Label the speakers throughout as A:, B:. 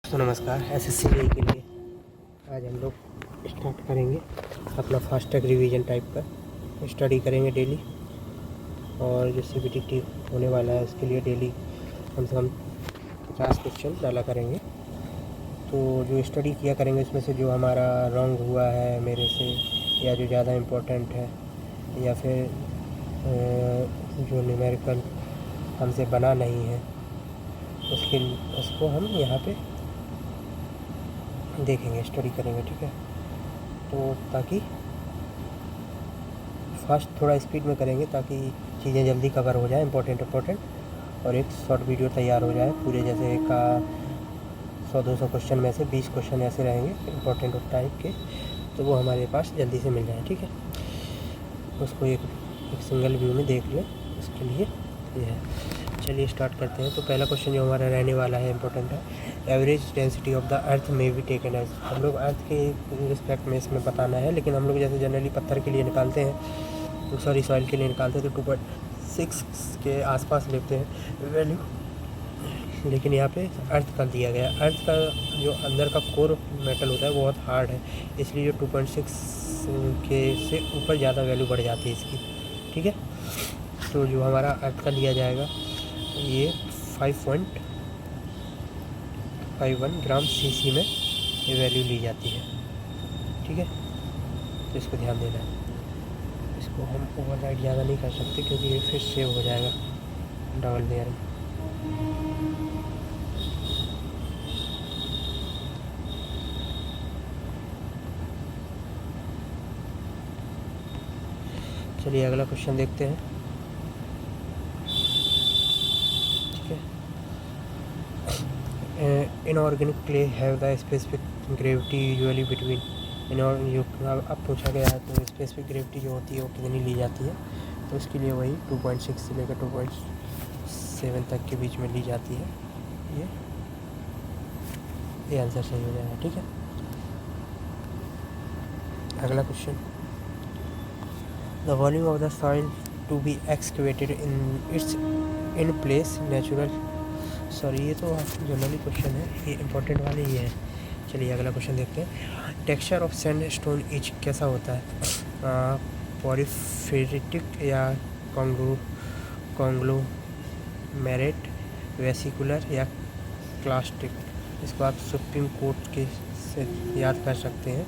A: तो नमस्कार। एसएससी के लिए आज हम लोग स्टार्ट करेंगे अपना फास्टैग रिवीजन टाइप का स्टडी करेंगे डेली। और जो सीबीटी होने वाला है उसके लिए डेली कम से कम 50 क्वेश्चन डाला करेंगे। तो जो स्टडी किया करेंगे उसमें से जो हमारा रॉन्ग हुआ है मेरे से, या जो ज़्यादा इम्पोर्टेंट है, या फिर जो न्यूमेरिकल हमसे बना नहीं है उसको हम यहाँ पे देखेंगे, स्टडी करेंगे। ठीक है, तो ताकि फास्ट थोड़ा स्पीड में करेंगे ताकि चीज़ें जल्दी कवर हो जाए, इम्पोर्टेंट, और एक शॉर्ट वीडियो तैयार हो जाए पूरे। जैसे का 100-200 क्वेश्चन में से 20 क्वेश्चन ऐसे रहेंगे इम्पोर्टेंट टाइप के, तो वो हमारे पास जल्दी से मिल जाए। ठीक है, उसको एक सिंगल व्यू में देख लें, उसके लिए ये है। चलिए स्टार्ट करते हैं। तो पहला क्वेश्चन जो हमारा रहने वाला है इम्पोर्टेंट है, average density of the earth में बी टेकन एज। हम लोग अर्थ के रिस्पेक्ट में इसमें बताना है, लेकिन हम लोग जैसे जनरली पत्थर के लिए निकालते हैं, तो सॉइल के लिए निकालते हैं तो 2.6 के आसपास लेते हैं वैल्यू, लेकिन यहाँ पे अर्थ का दिया गया। अर्थ का जो अंदर का कोर मेटल होता है वो बहुत हार्ड है, इसलिए जो 2.6 के से ऊपर ज़्यादा वैल्यू बढ़ जाती है इसकी। ठीक है, तो जो हमारा अर्थ का लिया जाएगा ये 5.51 ग्राम सीसी में ये वैल्यू ली जाती है। ठीक है, तो इसको ध्यान देना है। इसको हम ओवरराइड ज़्यादा नहीं कर सकते क्योंकि ये फिर सेव हो जाएगा डबल लेयर में। चलिए अगला क्वेश्चन देखते हैं। Inorganic clay have the specific gravity usually between अब पूछा गया है, तो स्पेसिफिक ग्रेविटी जो होती है वो कितनी ली जाती है, तो उसके लिए वही 2.6 से लेकर 2.7 तक के बीच में ली जाती है। ये आंसर सही हो जाएगा। ठीक है, अगला question, the volume of the soil to be excavated in place natural. Sorry, ये तो जनरली क्वेश्चन है, ये इम्पोर्टेंट वाले ये है। चलिए अगला क्वेश्चन देखते हैं। टेक्सचर ऑफ सैंडस्टोन इच कैसा होता है, पॉरीफेरिटिक या कॉन्ग्लोमेरेट, वेसिकुलर या क्लास्टिक। इसको आप सुप्रीम कोर्ट के से याद कर सकते हैं।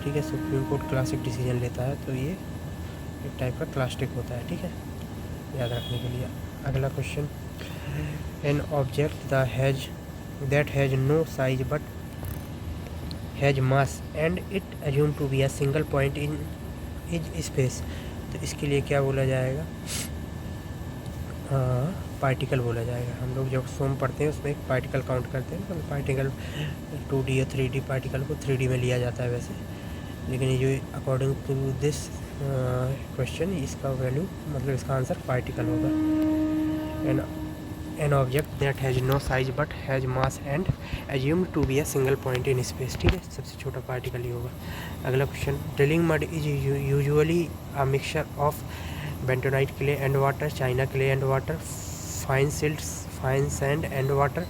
A: ठीक है, सुप्रीम कोर्ट क्लासिक डिसीजन लेता है, तो ये एक टाइप का क्लास्टिक होता है। ठीक है, याद रखने के लिए। अगला question, an object that has no size but has mass and it assumed to be a single point in space। तो इसके लिए क्या बोला जाएगा, पार्टिकल बोला जाएगा। हम लोग जब सोम पढ़ते हैं उसमें एक पार्टिकल काउंट करते हैं, तो पार्टिकल 2D या 3D पार्टिकल को 3D में लिया जाता है वैसे, लेकिन ये जो अकॉर्डिंग टू दिस क्वेश्चन इसका वैल्यू मतलब इसका आंसर पार्टिकल होगा। An object that has no size but has mass and assumed to be a single point in space। ठीक है, सबसे छोटा पार्टिकल ही होगा। अगला question, drilling mud is usually a mixture of bentonite clay and water, China clay and water, fine sand and water,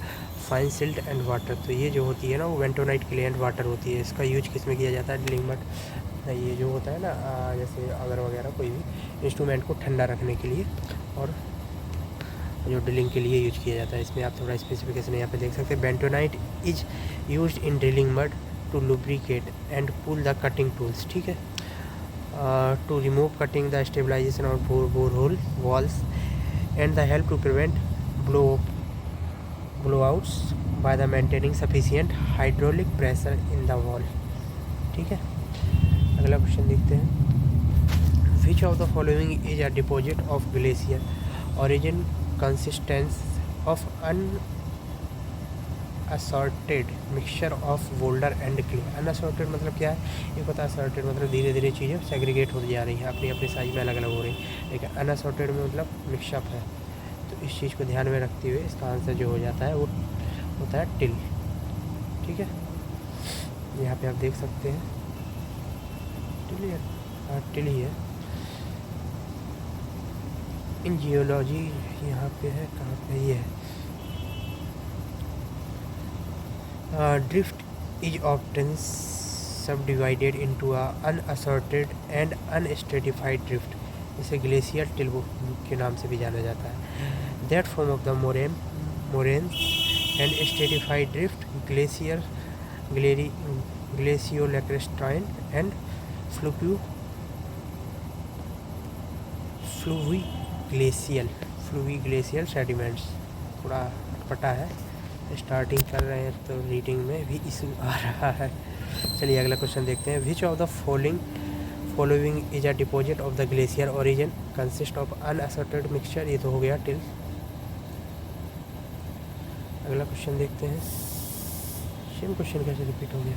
A: fine silt and water. तो ये जो होती है ना वो बेंटोनाइट क्ले एंड वाटर होती है। इसका यूज किस में किया जाता है, ड्रिलिंग मड, ये जो होता है ना जैसे अगर वगैरह कोई भी इंस्ट्रूमेंट को ठंडा रखने के लिए और जो ड्रिलिंग के लिए यूज किया जाता है। इसमें आप थोड़ा स्पेसिफिकेशन यहाँ पे देख सकते हैं। Bentonite is used in drilling mud to lubricate and pull the cutting tools. ठीक है, to remove cutting the stabilization of bore hole walls and the help to prevent blowouts by the maintaining sufficient hydraulic pressure in the wall. ठीक है, अगला question देखते हैं। Which of the following is a deposit of glacier, origin consistence of unassorted mixture of boulder and clay. Unassorted मतलब क्या है, एक होता है असॉर्टेड मतलब धीरे धीरे चीज़ें सेग्रीगेट होती जा रही हैं, अपनी अपनी साइज में अलग अलग हो रही हैं, लेकिन अनअसॉर्टेड में मतलब मिक्सअप है। तो इस चीज़ को ध्यान में रखते हुए इसका आंसर जो हो जाता है वो होता है टिल। ठीक है, यहाँ पे आप देख सकते हैं टिल ही है। इन जियोलॉजी यहाँ पे है, कहाँ पे ये है, drift is often subdivided into unassorted and unstratified drift, इसे ग्लेशियर टिल्बो के नाम से भी जाना जाता है। That form of the moraines and stratified drift glacier glaciolacustrine and fluvioglacial sediments. थोड़ा अटपटा है, स्टार्टिंग कर रहे हैं तो रीडिंग में भी इशू आ रहा है। चलिए अगला क्वेश्चन देखते हैं। Which of the following is a deposit of the glacier origin consist of unassorted mixture. ये तो हो गया टिल। अगला क्वेश्चन देखते हैं। सेम क्वेश्चन कैसे रिपीट हो गया?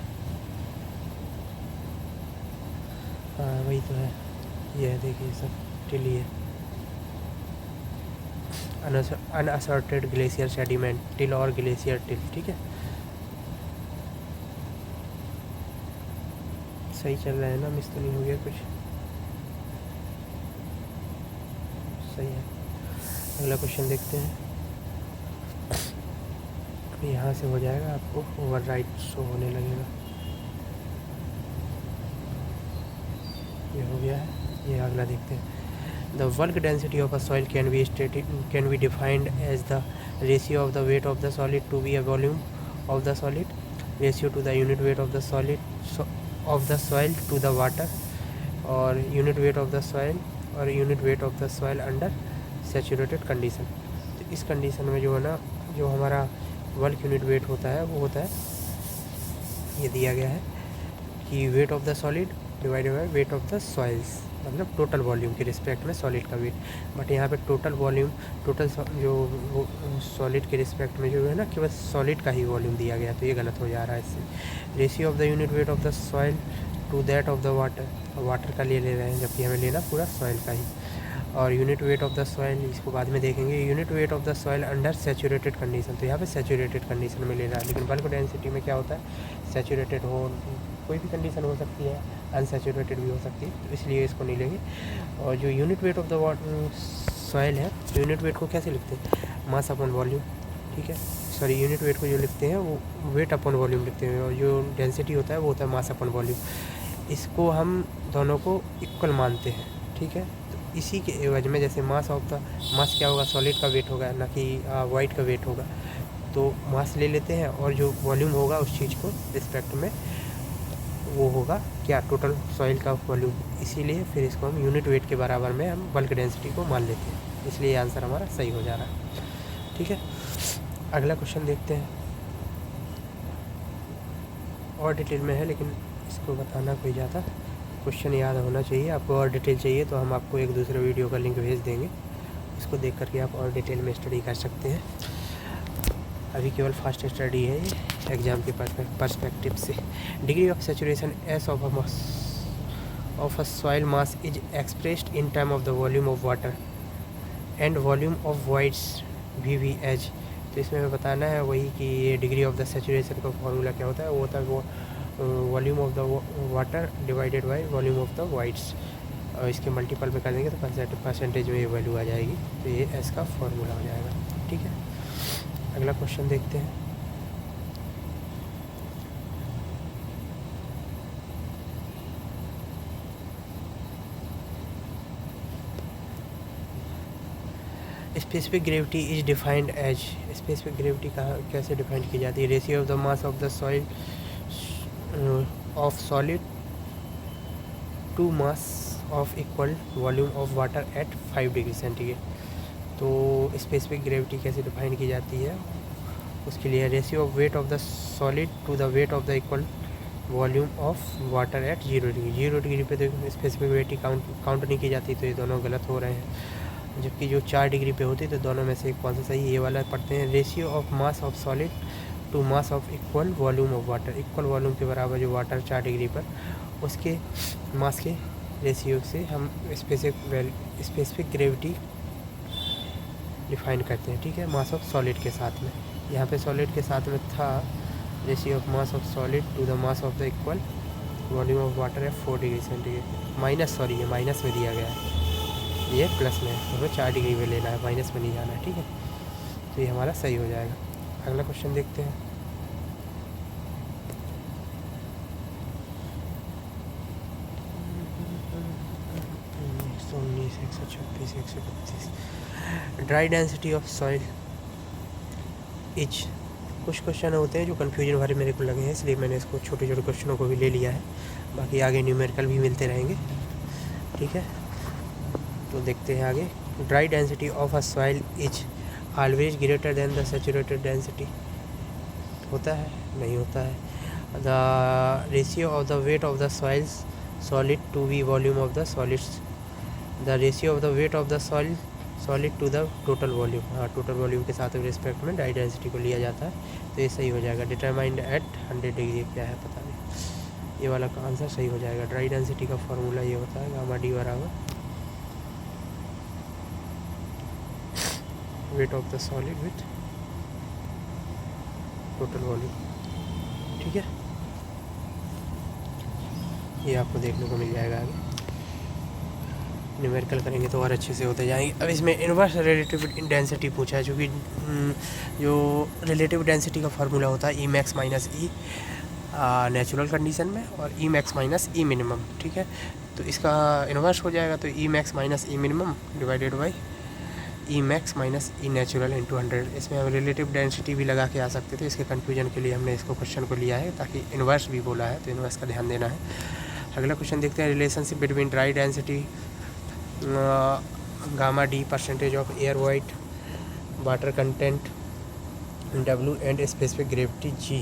A: हाँ वही तो है, ये है, देखिए सब टिल ही है। अनअसॉर्टेड ग्लेशियर सेडिमेंट टिल और ग्लेशियर टिल, ठीक है। सही चल रहा है ना, मिस तो नहीं हो गया कुछ? सही है। अगला क्वेश्चन देखते हैं। यहाँ से हो जाएगा, आपको ओवरराइट शो होने लगेगा। ये हो गया है। ये अगला देखते हैं। The bulk density of a soil can be defined as the ratio of the weight of the solid to be a volume of the solid, ratio to the unit weight of the soil to the water, और unit weight of the soil और unit weight of the soil under saturated condition। तो इस condition में जो है ना, जो हमारा बल्क यूनिट वेट होता है वो होता है, ये दिया गया है कि wait of the solid divided by weight of the soils, मतलब टोटल वॉल्यूम के रिस्पेक्ट में सॉलिड का वेट। बट यहाँ पे टोटल वॉल्यूम, जो सॉलिड के रिस्पेक्ट में जो है ना, केवल सॉलिड का ही वॉल्यूम दिया गया, तो ये गलत हो जा रहा है इससे। Ratio of the unit weight of the soil to that of the water, water का ले रहे हैं, जबकि हमें लेना पूरा सॉइल का ही। और unit weight of the soil, इसको बाद में देखेंगे। Unit weight of the soil under saturated condition, तो यहाँ पे सैचुरेटेड कंडीशन में ले रहा है। लेकिन बल्क डेंसिटी में क्या होता है, सैचुरेटेड हो, कोई भी कंडीशन हो सकती है, अनसैचुरेटेड भी हो सकती है, तो इसलिए इसको नहीं लेंगे। और जो unit weight of the soil है, तो यूनिट वेट को कैसे लिखते हैं, मास अपॉन वॉल्यूम, ठीक है। सॉरी, यूनिट वेट को जो लिखते हैं वो वेट अपॉन वॉल्यूम लिखते हैं, और जो डेंसिटी होता है वो होता है मास अपॉन वॉल्यूम। इसको हम दोनों को इक्वल मानते हैं, ठीक है। तो इसी के एवज में, जैसे मास क्या होगा, सॉलिड का वेट होगा, ना कि वाइट का वेट होगा। तो मास ले लेते हैं, और जो वॉल्यूम होगा उस चीज़ को रिस्पेक्ट में वो होगा क्या, टोटल सॉइल का वॉल्यूम। इसीलिए फिर इसको हम यूनिट वेट के बराबर में हम बल्क डेंसिटी को मान लेते हैं, इसलिए आंसर हमारा सही हो जा रहा है, ठीक है। अगला क्वेश्चन देखते हैं, और डिटेल में है, लेकिन इसको बताना कोई ज़्यादा क्वेश्चन याद होना चाहिए। आपको और डिटेल चाहिए तो हम आपको एक दूसरे वीडियो का लिंक भेज देंगे, उसको देख करके आप और डिटेल में स्टडी कर सकते हैं। अभी केवल फास्ट स्टडी है ये, एग्जाम के पर्सपेक्टिव से। Degree of saturation S of a soil mass is expressed in term of the volume of water and volume of wides VVH। तो इसमें हमें बताना है वही कि ये डिग्री ऑफ द सेचुरेशन का फॉर्मूला क्या होता है, वो होता है वो volume of the water divided by volume of the wides, और इसके मल्टीपल में कर देंगे तो परसेंटेज में ये वैल्यू आ जाएगी, तो ये एस का फॉर्मूला हो जाएगा, ठीक है। अगला क्वेश्चन देखते हैं। Specific gravity is defined as, specific gravity कहाँ कैसे डिफाइन की जाती है, ratio of the mass of the soil of solid to mass of equal volume of water at 5 degree centigrade. तो स्पेसिफिक ग्रेविटी कैसे डिफाइन की जाती है, उसके लिए ratio of weight of the solid to the weight of the equal volume of water at 0 degree. 0 degree पे तो specific gravity count नहीं की जाती, तो ये दोनों गलत हो रहे हैं। जबकि जो 4 डिग्री पे होती है, तो दोनों में से कौन सा सही, ये वाला पढ़ते हैं। Ratio of mass of solid to mass of equal volume of water, equal volume के बराबर जो वाटर 4 डिग्री पर, उसके मास के रेशियो से हम स्पेसिफिक ग्रेविटी डिफाइन करते हैं, ठीक है, मास ऑफ सॉलिड के साथ में। यहाँ पे सॉलिड के साथ में था ratio of mass of solid to the mass of the equal volume of water है 4 डिग्री सेंटीग्रेड। ये माइनस में दिया गया है, ये प्लस में है, तो 4 डिग्री में लेना है, माइनस में नहीं जाना है, ठीक है। तो ये हमारा सही हो जाएगा। अगला क्वेश्चन देखते हैं। 130 से 132। Dry density of soil is, कुछ क्वेश्चन होते हैं जो कन्फ्यूजन भरे मेरे को लगे हैं, इसलिए मैंने इसको छोटे छोटे क्वेश्चनों को भी ले लिया है। बाकी आगे न्यूमेरिकल भी मिलते रहेंगे, ठीक है। तो देखते हैं आगे। Dry density of a soil is always greater than the saturated density, होता है नहीं होता है। The ratio of the weight of the soils solid to be volume of the solids, the ratio of the weight of the soil solid to the total volume. हाँ, total volume के साथ respect में dry density को लिया जाता है, तो ये सही हो जाएगा। डिटरमाइंड एट 100 डिग्री क्या है पता नहीं, ये वाला का आंसर सही हो जाएगा। ड्राई डेंसिटी का फॉर्मूला ये होता है गामा डी बराबर wait of the solid with total volume, ठीक है। ये आपको देखने को मिल जाएगा आगे। न्यूमेरिकल करेंगे तो और अच्छे से होते जाएंगे। अब इसमें इन्वर्स रिलेटिव डेंसिटी पूछा है, जो कि जो रिलेटिव डेंसिटी का फार्मूला होता है E max minus E natural condition में और E max minus E minimum, ठीक है। तो इसका इन्वर्स हो जाएगा, तो E max minus E minimum divided by E max minus E natural into 100। इसमें हम रिलेटिव डेंसिटी भी लगा के आ सकते थे, इसके कन्फ्यूजन के लिए हमने इसको क्वेश्चन को लिया है, ताकि इन्वर्स भी बोला है तो इन्वर्स का ध्यान देना है। अगला क्वेश्चन देखते हैं। Relationship between dry density gamma D percentage of air void water content W and specific gravity G.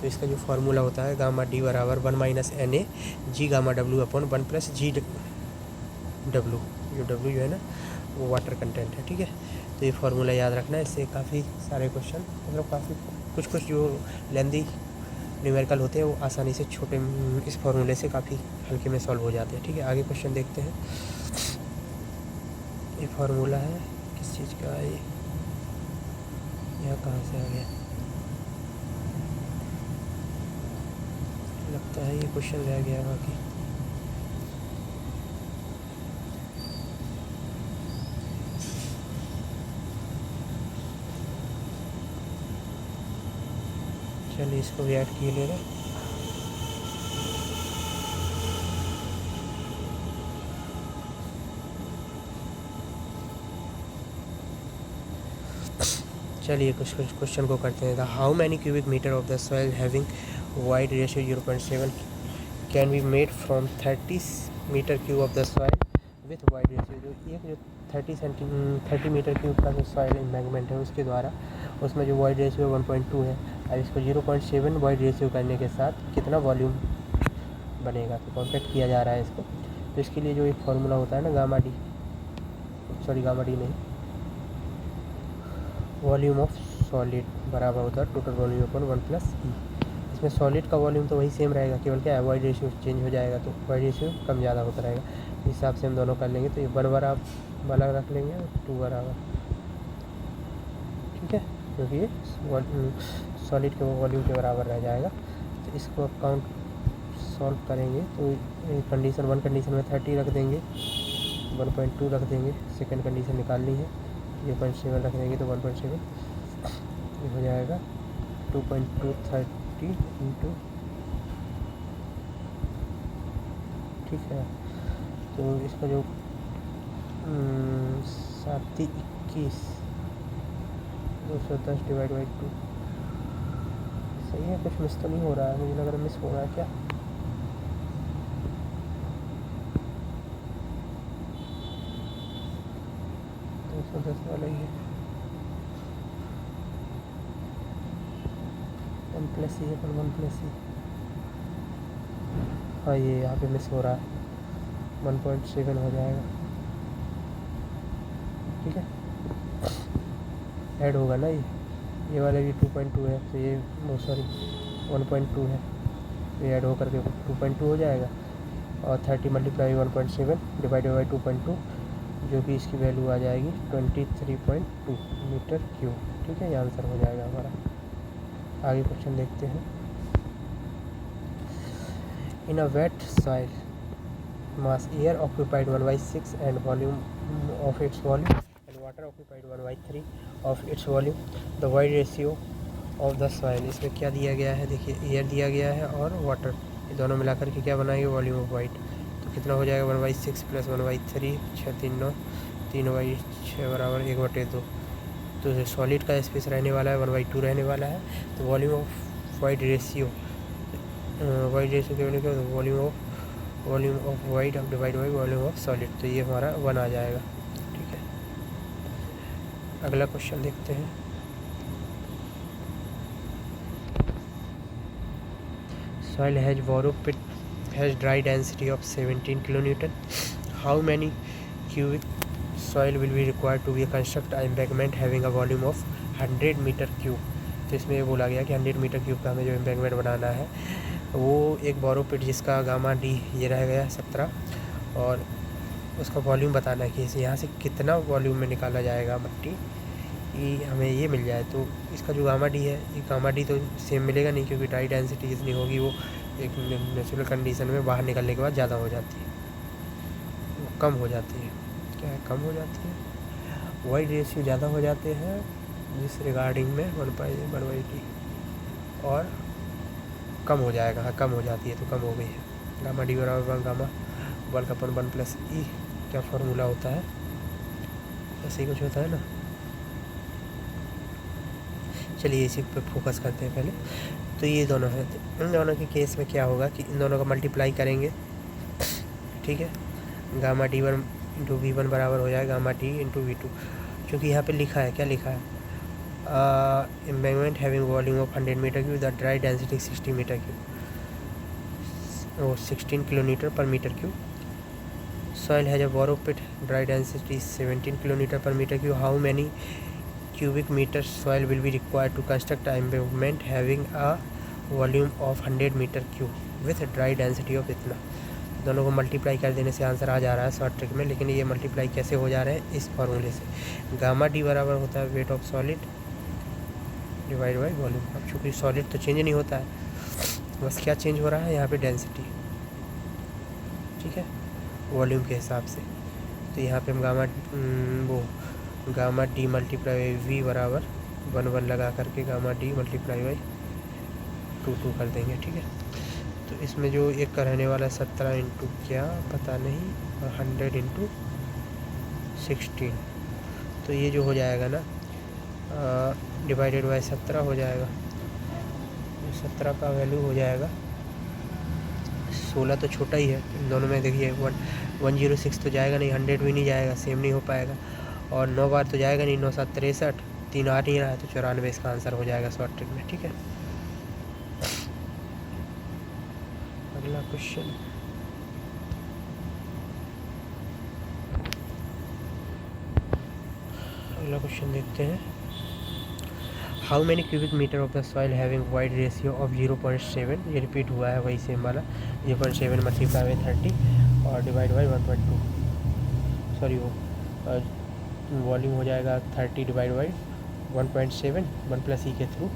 A: तो इसका जो फार्मूला होता है गामा डी बराबर 1 minus N A G gamma W upon 1 plus G W, जो W जो है ना वो वाटर कंटेंट है, ठीक है। तो ये फार्मूला याद रखना है, इससे काफ़ी सारे क्वेश्चन, मतलब काफ़ी कुछ जो लेंदी न्यूमेरिकल होते हैं वो आसानी से छोटे इस फार्मूले से काफ़ी हल्के में सॉल्व हो जाते हैं, ठीक है। आगे क्वेश्चन देखते हैं। ये फार्मूला है किस चीज़ का है, ये यहाँ कहाँ से आ गया, लगता है ये क्वेश्चन रह गया बाकी। चलिए इसको भी ऐड किए ले रहे। चलिए कुछ क्वेश्चन को करते हैं। How many cubic metre of the soil having void ratio 0.7 can be made from 30 metre cube of the soil with void ratio. जो 30 मीटर क्यूब का जो सॉइल इम्बैंकमेंट है उसके द्वारा उसमें जो वाइड रेशियो 1.2 है, और इसको 0.7 वाइड रेशियो करने के साथ कितना वॉल्यूम बनेगा, तो कॉम्पैक्ट किया जा रहा है इसको। तो इसके लिए जो एक फार्मूला होता है ना गामा डी नहीं, वॉल्यूम ऑफ सॉलिड बराबर होता है टोटल वॉल्यूम अपन 1 प्लस ई। इसमें सॉलिड का वॉल्यूम तो वही सेम रहेगा, केवल क्या है वाइड रेशियो चेंज हो जाएगा, तो वाइड रेशियो कम ज़्यादा होता रहेगा। इस हिसाब से हम दोनों कर लेंगे, तो ये 1 बराबर वाला रख लेंगे और 2 बराबर, ठीक है, क्योंकि ये सॉलिड के वॉल्यूम के बराबर रह जाएगा। तो इसको अब काउंट सॉल्व करेंगे तो कंडीशन 1 कंडीशन में 30 रख देंगे, 1.2 रख देंगे, सेकंड कंडीशन निकालनी है 0.7 रख देंगे तो 1.7 ये हो जाएगा 2.230 इंटू, ठीक है। तो इसका जो 721 210 डिवाइड बाई 2 सही है। कुछ मिस तो नहीं हो रहा है, मुझे लग रहा है मिस हो रहा है क्या। तो 10 वाला ही है, 1 प्लस ही है, 1 प्लस ही। हाँ ये यहाँ पे मिस हो रहा है, 1.7 हो जाएगा, ठीक है। ऐड होगा ना ये वाला भी 2.2 है, तो ये सॉरी 1.2 है, तो ये ऐड होकर के 2.2 हो जाएगा। और 30 मल्टीप्लाई 1.7 डिवाइडेड बाई 2.2, जो कि इसकी वैल्यू आ जाएगी 23.2 मीटर क्यूब, ठीक है। ये आंसर हो जाएगा हमारा। आगे क्वेश्चन देखते हैं। In a wet soil mass air occupied 1/6 and volume of its volume and water occupied 1/3 of its volume, the void ratio of the soil. इसमें क्या दिया गया है, देखिए एयर दिया गया है और वाटर, ये दोनों मिलाकर के क्या बनाएंगे वॉल्यूम ऑफ वाइट। तो कितना हो जाएगा 1/6 प्लस 1/3 6 3 9 3/6 बराबर 1/2। तो सॉलिड का स्पेस रहने वाला है 1/2 रहने वाला है। तो वॉल्यूम ऑफ वाइड रेशियो क्या बोले, volume of wide divide by volume of solid, तो ये हमारा 1 आ जाएगा। ठीक है, अगला क्वेश्चन देखते हैं। Soil has borrow pit has dry density of 17 kilonewton. How many cubic soil will be required to be construct an embankment having a volume of 100 metre cube. तो इसमें ये बोला गया कि 100 मीटर क्यूब का हमें जो एम्बैंकमेंट बनाना है वो एक बोरो पिट जिसका गामा डी ये रह गया 17, और उसका वॉल्यूम बताना है कि यहाँ से कितना वॉल्यूम में निकाला जाएगा मट्टी, ये हमें ये मिल जाए। तो इसका जो गामा डी है, ये गामा डी तो सेम मिलेगा नहीं, क्योंकि ड्राई डेंसिटी जितनी होगी वो एक नेचुरल कंडीशन में बाहर निकलने के बाद ज़्यादा हो जाती है, वो कम हो जाती है। क्या है, कम हो जाती है। वाइड रेशियो ज़्यादा हो जाते हैं जिस रिगार्डिंग में 1/टी, और कम हो जाएगा। हाँ, कम हो जाती है तो कम हो गई है। गामा डी बराबर गामा वर्ग अपन 1 प्लस ई, क्या फार्मूला होता है, ऐसे ही कुछ होता है ना। चलिए इसी पे फोकस करते हैं पहले। तो ये दोनों है, इन दोनों के केस में क्या होगा कि इन दोनों का मल्टीप्लाई करेंगे। ठीक है, गामा D1 इंटू V1 बराबर हो जाएगा गामा D इंटू V2। क्योंकि यहाँ पे लिखा है, क्या लिखा है, embankment having volume of 100 metre cube, the dry density 60 metre cube, 16 kilometre per metre cube. Soil has a borrow pit, dry density 17 kilometre per metre cube. How many cubic meter soil will be required to construct an embankment having a volume of 100 metre cube with dry density of इतना। दोनों को multiply कर देने से answer आ जा रहा है short trick में, लेकिन ये मल्टीप्लाई कैसे हो जा रहे हैं, इस फार्मूले से। गामा डी बराबर होता है weight of solid divide by volume. अब चूँकि सॉलिड तो चेंज नहीं होता है, बस क्या चेंज हो रहा है यहाँ पे, डेंसिटी। ठीक है, वॉल्यूम के हिसाब से। तो यहाँ पे हम gamma D multiply by V बराबर 1 लगा करके गामा डी मल्टीप्लाई बाई 2 कर देंगे। ठीक है, तो इसमें जो एक का रहने वाला 17 इंटू क्या पता नहीं, और 100 इंटू 16, तो ये जो हो जाएगा ना डिवाइडेड बाई 17 हो जाएगा। 17 का वैल्यू हो जाएगा 16, तो छोटा ही है इन दोनों में। देखिए 106 तो जाएगा नहीं, 100 भी नहीं जाएगा, सेम नहीं हो पाएगा, और 9 बार तो जाएगा नहीं, 9 7 63, 3 8 ही रहा है, तो 94 इसका आंसर हो जाएगा शॉर्ट ट्रिक में। ठीक है, अगला क्वेश्चन। अगला क्वेश्चन देखते हैं। How many cubic metre of the soil having void ratio of 0.7, ये रिपीट हुआ है वही सेम वाला, 0.7 मल्टीप्लाई बाई 30 और डिवाइड बाई 1.2, सॉरी वो वॉल्यूम हो जाएगा 30 डिवाइड बाई 1.7 1 प्लस ई के थ्रू,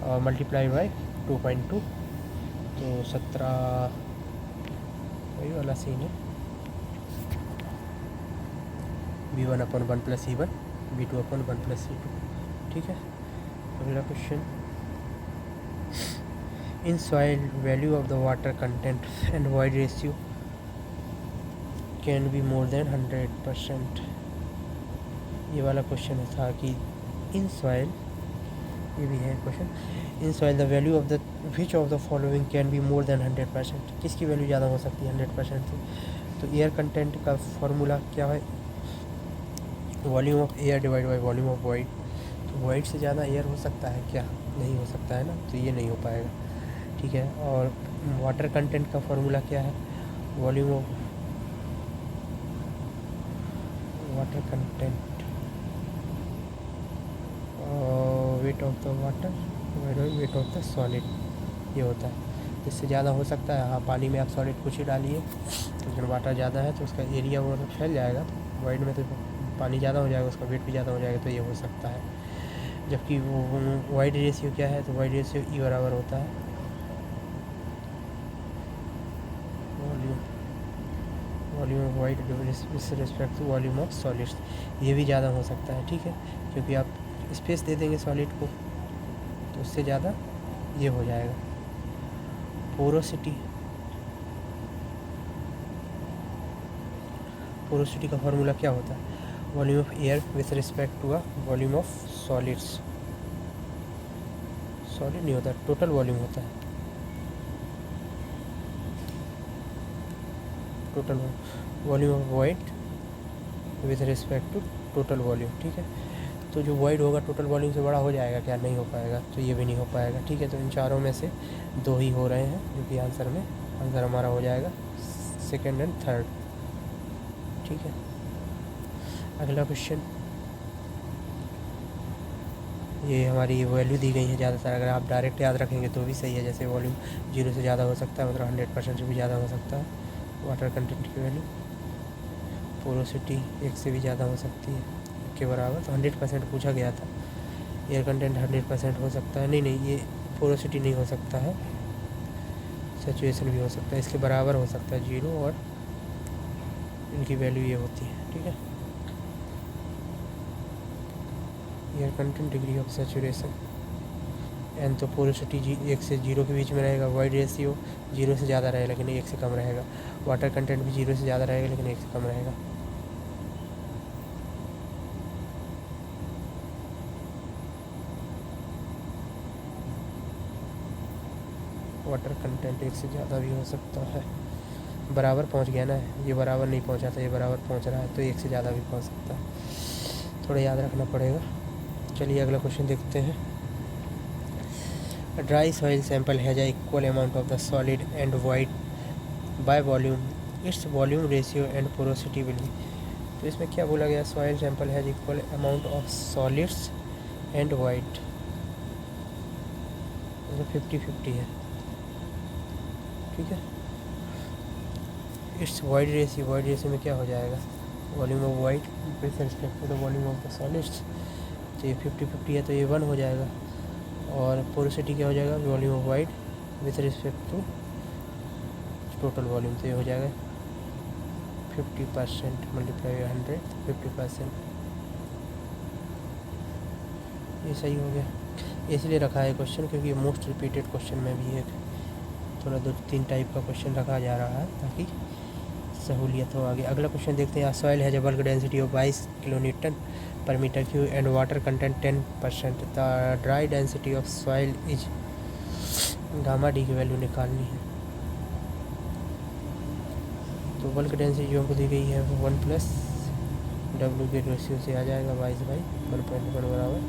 A: और मल्टीप्लाई बाई 2.2, तो 17 वही वाला सीन है, V1 अपन 1 प्लस E1, V2 अपन 1 प्लस E2। ठीक है, अगला question. In soil value of the water content and void ratio can be more than 100%। ये वाला क्वेश्चन था कि इन सॉइल, ये भी है question, in soil the value of the which of the following can be more than 100%। किसकी value ज़्यादा हो सकती है 100% से? तो एयर कंटेंट का फॉर्मूला क्या है, volume of air divide by volume of wide. तो वाइड से ज़्यादा एयर हो सकता है क्या, नहीं हो सकता है ना, तो ये नहीं हो पाएगा। ठीक है, और वाटर कंटेंट का फॉर्मूला क्या है, volume of water content wait of the water weight of the solid, ये होता है। जिससे ज़्यादा हो सकता है, हाँ पानी में आप सॉलिड कुछ ही डालिए, लेकिन वाटर ज़्यादा है तो उसका एरिया वो फैल जाएगा, वाइड में तो पानी ज़्यादा हो जाएगा, उसका वेट भी ज़्यादा हो जाएगा, तो ये हो सकता है। जबकि वो वाइड रेशियो क्या है, तो वाइड रेशियो ई बराबर होता है volume of void with respect to volume of solids. ये भी ज़्यादा हो सकता है। ठीक है, क्योंकि आप स्पेस दे देंगे सॉलिड को, तो उससे ज़्यादा ये हो जाएगा। पोरोसिटी का फार्मूला क्या होता है, volume of air with respect to a volume of solids. Solid नहीं होता, टोटल वॉल्यूम होता है, total volume of void with respect to total volume. ठीक है, तो जो वॉइड होगा टोटल वॉल्यूम से बड़ा हो जाएगा क्या? नहीं हो पाएगा, तो ये भी नहीं हो पाएगा। ठीक है, तो इन चारों में से दो ही हो रहे हैं, जो कि आंसर हमारा हो जाएगा सेकेंड एंड थर्ड। ठीक है, अगला क्वेश्चन, ये हमारी वैल्यू दी गई है ज़्यादातर, अगर आप डायरेक्ट याद रखेंगे तो भी सही है। जैसे वॉल्यूम 0 से ज़्यादा हो सकता है, मतलब 100% से भी ज़्यादा हो सकता है वाटर कंटेंट की वैल्यू। पोरोसिटी 1 से भी ज़्यादा हो सकती है, के बराबर। तो 100% पूछा गया था। एयर कंटेंट 100% हो सकता है, नहीं ये पोरोसिटी नहीं हो सकता है, सैचुरेशन भी हो सकता है, इसके बराबर हो सकता है 0, और इनकी वैल्यू ये होती है। ठीक है, air content, degree of saturation N, तो पोरोसिटी 1 से 0 के बीच में रहेगा। वॉइड रेशियो 0 से ज़्यादा रहेगा लेकिन 1 से कम रहेगा। वाटर कंटेंट भी 0 से ज़्यादा रहेगा लेकिन 1 से कम रहेगा। वाटर कंटेंट 1 से ज़्यादा भी हो सकता है। बराबर पहुंच गया ना, ये बराबर नहीं पहुंचा था, ये बराबर पहुंच रहा है, तो 1 से ज़्यादा भी पहुंच सकता है, थोड़ा याद रखना पड़ेगा। चलिए अगला क्वेश्चन देखते हैं। Dry soil sample has a equal amount of the solid and white by volume, its volume ratio and porosity will be. तो इसमें क्या बोला गया? Soil sample has equal amount of solids and white, मतलब 50-50 है। ठीक है, इट्स वाइड रेशियो में क्या हो जाएगा? Volume of void with respect to the volume of the solids, तो ये 50-50 है, तो ये 1 हो जाएगा। और पोरोसिटी क्या हो जाएगा? Volume of void with respect to total volume, तो ये हो जाएगा 50% मल्टीप्लाई 100, 50%। ये सही हो गया, इसलिए रखा है क्वेश्चन क्योंकि ये मोस्ट रिपीटेड क्वेश्चन में भी एक थोड़ा 2-3 टाइप का क्वेश्चन रखा जा रहा है ताकि सहूलियत हो आगे। अगला क्वेश्चन देखते हैं। Soil has a bulk density of 22 kilonewton per metre cube and water content 10%, the dry density of soil is, gamma D की वैल्यू निकालनी है। तो बल्क डेंसिटी जो हमको दी गई है 1 प्लस डब्ल्यू के रेशियो से आ जाएगा 22/1.1 बराबर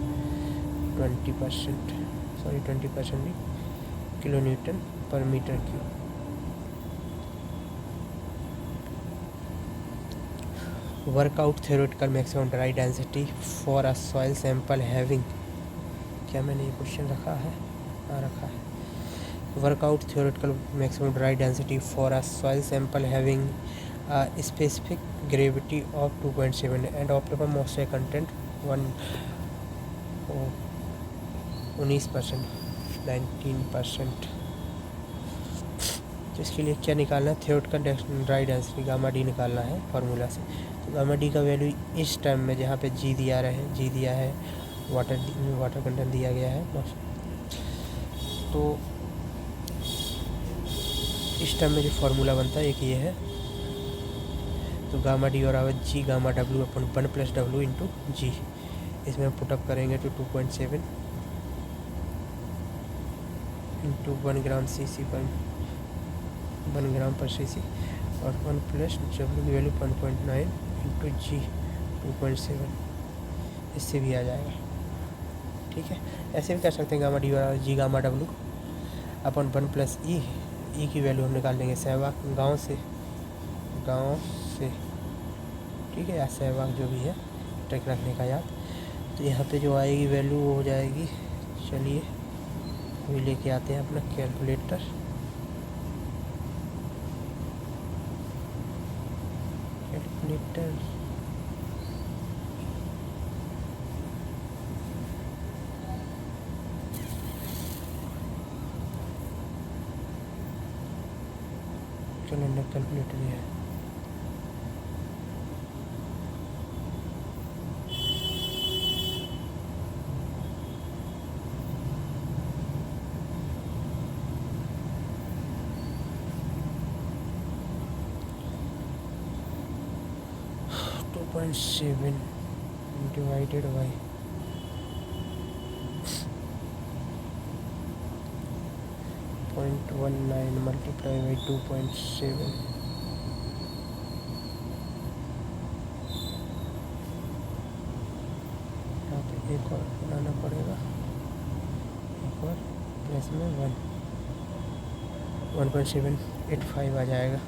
A: 20%, सॉरी 20% भी kilo newton per metre cube. Work out theoretical maximum dry density for a soil sample having, क्या मैंने ये क्वेश्चन रखा है? हाँ रखा है। Work out theoretical maximum dry density for a soil sample having specific gravity of 2.7 and optimum moisture content 19%, 19%। तो इसके लिए क्या निकालना है? Theoretical dry density gamma D निकालना है फार्मूला से। तो गामा डी का वैल्यू इस टर्म में जहाँ पे जी दिया है वाटर कंटेंट दिया गया है, तो इस टर्म में जो फार्मूला बनता है एक ये है। तो गामा डी और आवर G gamma W upon 1 plus W into G, इसमें हम पुटअप करेंगे तो 2.7 इंटू 1 ग्राम सीसी पर 1 ग्राम पर सीसी, और 1 प्लस डब्ल्यू की वैल्यू 1.9 इंटू जी 2.7, इससे भी आ जाएगा। ठीक है, ऐसे भी कर सकते हैं। गामा डी और जी गामा डब्ल्यू अपन 1 प्लस ई की वैल्यू हम निकाल लेंगे सहवाग गांव से, ठीक है, या सहवाग जो भी है ट्रैक रखने का याद। तो यहाँ पे जो आएगी वैल्यू वो हो जाएगी, चलिए अभी लेके आते हैं अपना कैलकुलेटर। कैलेंडर कैलकुलेटर है। 2.7 डिवाइडेड बाई 0.19 मल्टीप्लाई बाई 2.7 यहाँ पे एक और बनाना पड़ेगा, एक और प्लस में 1.785 आ जाएगा।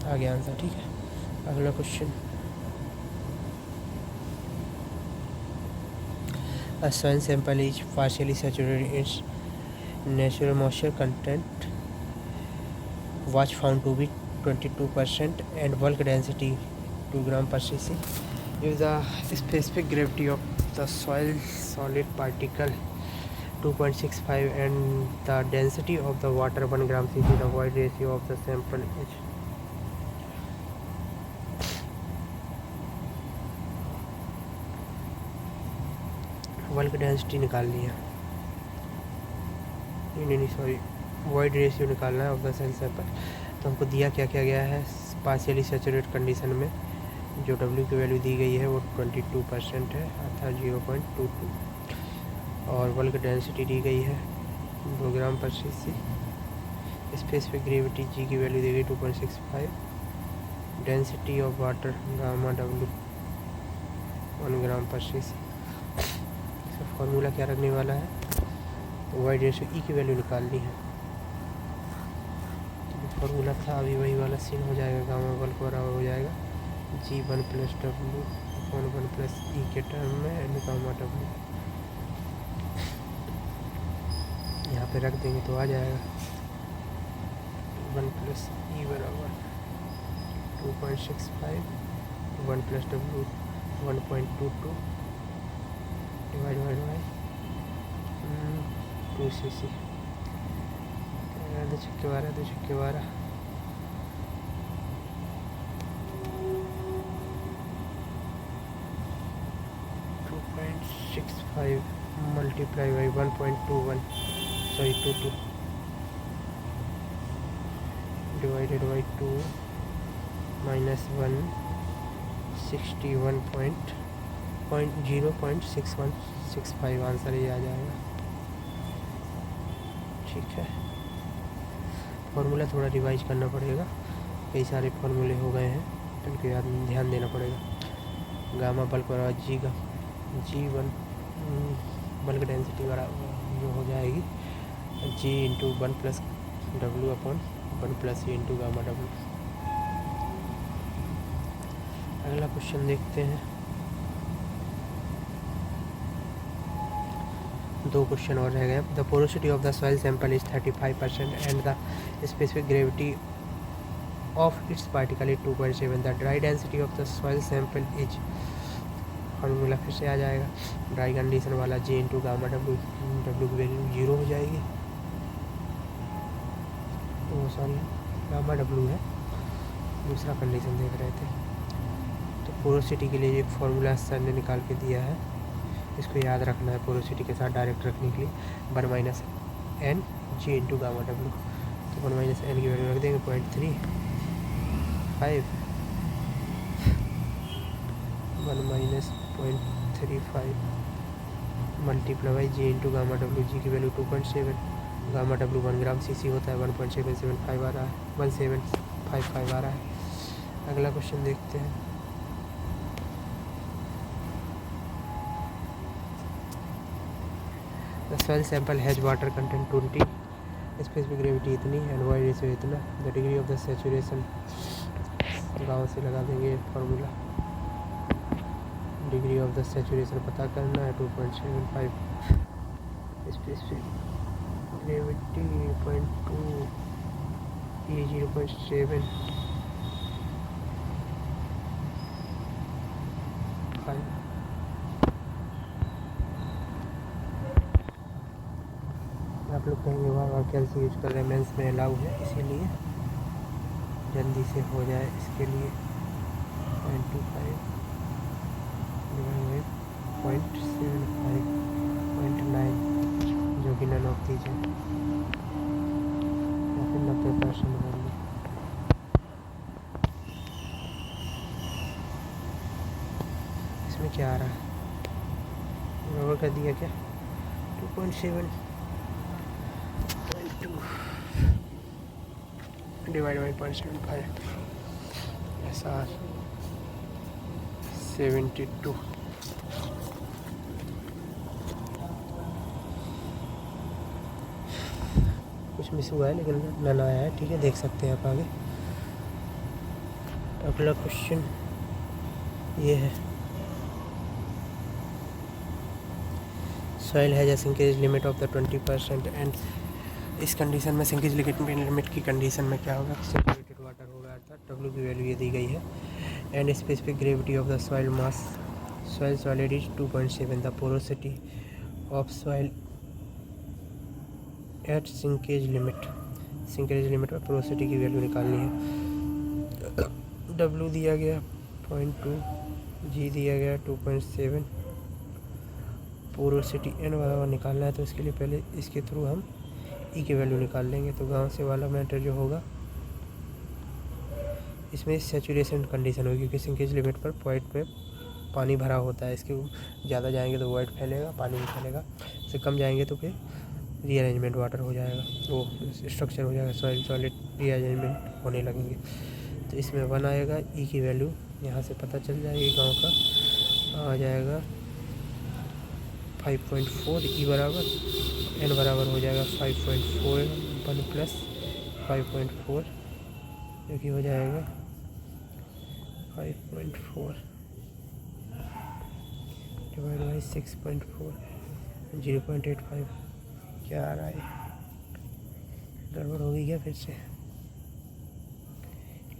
A: आ गया आंसर। ठीक है, अगला question. A soil sample is partially saturated in its natural moisture content was found to be 22% and bulk density 2 gram per cc. If the specific gravity of the soil solid particle 2.65 and the density of the water 1 gram cc, the void ratio of the sample is bulk density निकालनी है, नहीं sorry, void ratio निकालना है of the cell sample. तो हमको दिया क्या क्या गया है, पार्शियली सैचुरेट कंडीशन में जो W की वैल्यू दी गई है वो 22% है अर्थात 0.22, और बल्क डेंसिटी दी गई है 2 ग्राम पर cc। स्पेसिफिक ग्रेविटी G की वैल्यू दी गई 2.65, density of water gamma W 1 ग्राम पर cc। फॉर्मूला क्या रखने वाला है, तो वाइड रेशियो ई की वैल्यू निकालनी है। तो फॉर्मूला था अभी वही वाला सीन हो जाएगा, गामा बल्क बराबर हो जाएगा G1 plus W upon 1 plus E के टर्म में एंड गामा W। यहाँ पे रख देंगे तो आ जाएगा 1 प्लस ई बराबर 2.65, 1 plus W 1.22 divide by 2 cc। 2 छक्के 12 2 छक्के 12 2.65 multiply by 1.21 sorry 22 divided by 2 minus 0.6165 answer ये आ जाएगा। ठीक है, फॉर्मूला थोड़ा रिवाइज करना पड़ेगा, कई सारे फॉर्मूले हो गए हैं तो इनको याद ध्यान देना पड़ेगा। गामा बल्क बराबर G1 बल्क डेंसिटी बराबर जो हो जाएगी G into 1 plus W upon 1 plus E into gamma W। अगला क्वेश्चन देखते हैं। 2 क्वेश्चन और रह गए। The porosity of the soil sample is 35% and the specific gravity of its particle is 2.7। The dry density of the soil sample is, formula फिर से आ जाएगा, dry condition वाला G इंटू गामा W की value 0 हो जाएगी, तो sorry gamma W है, दूसरा कंडीशन देख रहे थे। तो पोरोसिटी के लिए एक फॉर्मूला सर ने निकाल के दिया है, इसको याद रखना है पोरोसिटी के साथ डायरेक्ट रखने के लिए, 1 minus N G into gamma W। तो 1 माइनस एन की वैल्यू रख देंगे 0.35, 1 minus 0.35 multiply by G into gamma W। G की वैल्यू 2.7, गामा W 1 ग्राम cc होता है, 1.775 आ रहा है, 1755 आ रहा है। अगला क्वेश्चन देखते हैं। The soil sample has water content 20, specific gravity इतनी एंड वॉइड रेशियो इतना, the degree of the saturation, गाँव से लगा देंगे formula, degree of the saturation पता करना है 2.75, स्पेसिफिक ग्रेविटी 0.2 E 0.75। आप लोग कहेंगे वाह कैलसी यूज कर रहे हैं, मेंस में अलाउ है, इसीलिए जल्दी से हो जाए इसके लिए 0.25 0.75 0.9 जो कि नन ऑफ दीज है। या फिर 90% वैल्यू। इसमें क्या आ रहा है, गड़बड़ कर दिया क्या? 2.7 डिवाइड बाई 0.75 SR 72। कुछ मिस हुआ है लेकिन नन आया है, ठीक है, देख सकते हैं आप आगे। अगला क्वेश्चन ये है, soil has a sinkage limit of the 20% and इस कंडीशन में सिंकेज लिमिट की कंडीशन में क्या होगा, सेचुरेटेड वाटर होगा, अर्थात डब्ल्यू की वैल्यू ये दी गई है। And specific gravity of the soil mass soil solid is 2.7, the porosity of soil eight sinkage limit में पोरोसिटी की वैल्यू निकालनी है। डब्ल्यू दिया गया 0.2, जी दिया गया 2.7, पोरोसिटी एन बराबर निकालना है, तो इसके लिए पहले इसके थ्रू हम ई की वैल्यू निकाल लेंगे। तो गांव से वाला मैटर जो होगा इसमें सेचुरेशन कंडीशन होगी, क्योंकि सिंकेज लिमिट पर पॉइंट पे पानी भरा होता है। इसके ज़्यादा जाएंगे तो वॉइड फैलेगा, पानी नहीं फैलेगा। इससे कम जाएंगे तो फिर रीअरेंजमेंट वाटर हो जाएगा, वो स्ट्रक्चर हो जाएगा, सॉइल सॉलिड रीअरेंजमेंट होने लगेंगे। तो इसमें 1 आएगा, ई की वैल्यू यहाँ से पता चल जाएगी, गांव का आ जाएगा 5.4, ई बराबर एन बराबर हो जाएगा 5.4 1 प्लस 5.4, जो कि हो जाएगा 5.4 डिवाइड बाई 6.4 0.85। क्या आ रहा है, गड़बड़ हो गई क्या फिर से?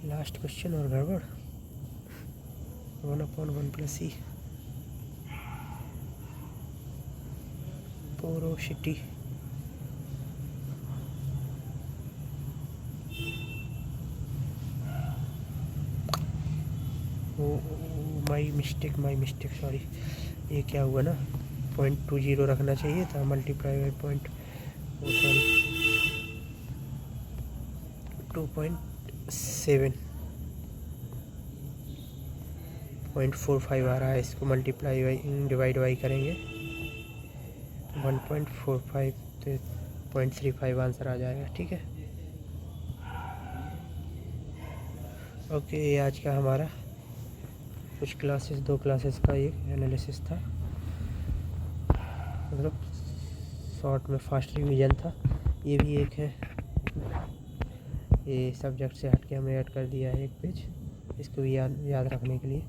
A: लास्ट क्वेश्चन और गड़बड़। 1/1 plus E porosity my mistake sorry. ये क्या हुआ ना, 0.20 रखना चाहिए था, मल्टीप्लाई बाई 2.7 0.45 आ रहा है। इसको मल्टीप्लाई बाई डिवाइड बाई करेंगे 1.45 तो 0.35 आंसर आ जाएगा, ठीक है। ओके, ये आज का हमारा कुछ क्लासेस 2 क्लासेस का एक एनालिसिस था, मतलब शॉर्ट में फास्ट रिवीजन था। ये भी एक है, ये सब्जेक्ट से हट के हमने ऐड कर दिया है एक पेज, इसको भी याद रखने के लिए।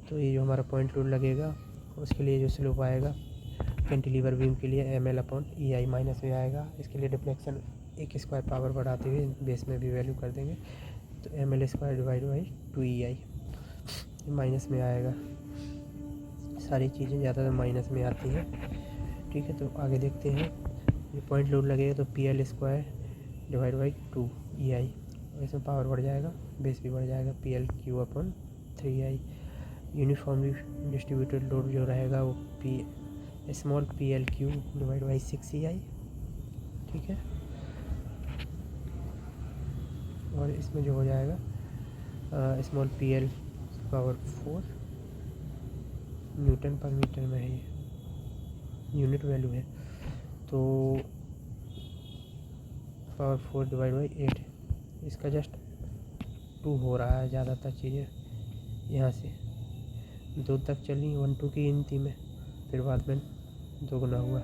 A: तो ये जो हमारा पॉइंट लोड लगेगा उसके लिए जो स्लोप आएगा कैंटिलीवर बीम के लिए ml/EI माइनस में आएगा। इसके लिए डिफ्लेक्शन 1 स्क्वायर पावर बढ़ाते हुए बेस में भी वैल्यू कर देंगे, तो ml² divide by 2EI minus में आएगा। सारी चीज़ें ज़्यादातर माइनस में आती हैं, ठीक है। तो आगे देखते हैं, ये पॉइंट लोड लगेगा तो PL² डिवाइड बाई 2EI, और इसमें पावर बढ़ जाएगा, बेस भी बढ़ जाएगा, PLQ/3I। यूनिफॉर्मली डिस्ट्रीब्यूटेड लोड जो रहेगा वो small PLQ divide by 6EI, ठीक है। और इसमें जो हो जाएगा small PL power 4 Newton per metre में है, ये यूनिट वैल्यू है, तो पावर 4 डिवाइड बाई 8, इसका जस्ट 2 हो रहा है। ज़्यादातर चीज़ें यहाँ से 2 तक चली, 1 2 की गिनती में, फिर बाद में 2 गुना हुआ।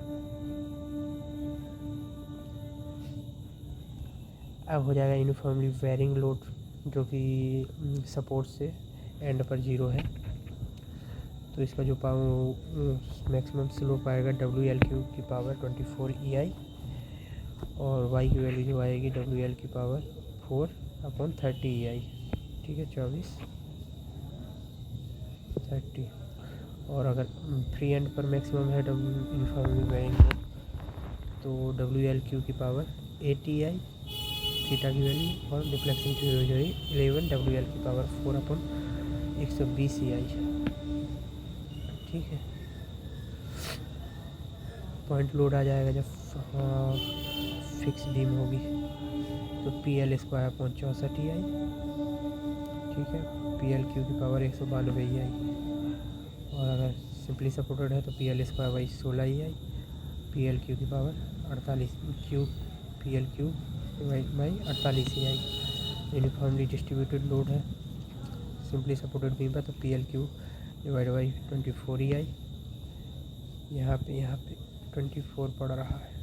A: अब हो जाएगा यूनिफॉर्मली वेरिंग लोड, जो कि सपोर्ट से एंड पर 0 है, तो इसका जो मैक्सिमम स्लोप आएगा WL³ की पावर 24EI, और y की वैल्यू जो आएगी WL की पावर 4/30EI, ठीक है, 24/30। और अगर फ्री एंड पर मैक्सिमम है यूनिफॉर्मली वेरिंग लोड, तो WL³ की पावर 8EI थीटा की वैल्यू, और डिफ्लेक्शन की वैल्यू है 11 WL की पावर 4/120EI, ठीक है। पॉइंट लोड आ जाएगा जब फिक्स बीम होगी तो PL स्क्वायर अपॉन 64 EI, ठीक है। PLQ की पावर 192 EI, और अगर सिंपली सपोर्टेड है तो PL square by 16 EI, PLQ की power 48 PLQ by 48 EI। Uniformly distributed load है, सिंपली सपोर्टेड बीम पर तो PLQ डिवाइड बाई 24 EI। यहाँ पे 24 पड़ रहा है,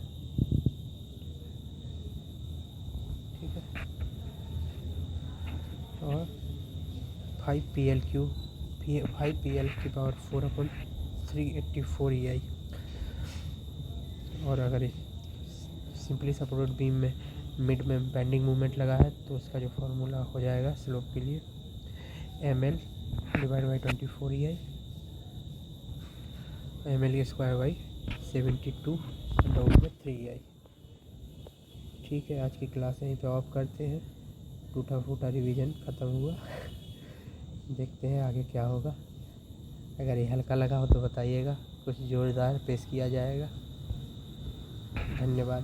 A: ठीक है। और 5 PL की पावर 4/384 EI। और अगर सिंपली सपोर्टेड बीम में मिड में बेंडिंग मूवमेंट लगा है तो उसका जो फॉर्मूला हो जाएगा स्लोप के लिए ML divide by 24 EI, ML square by 72 में 3 EI। ठीक है, आज की क्लास यहीं पे ऑफ करते हैं। टूटा फूटा रिवीजन ख़त्म हुआ। देखते हैं आगे क्या होगा। अगर ये हल्का लगा हो तो बताइएगा, कुछ जोरदार पेश किया जाएगा। धन्यवाद।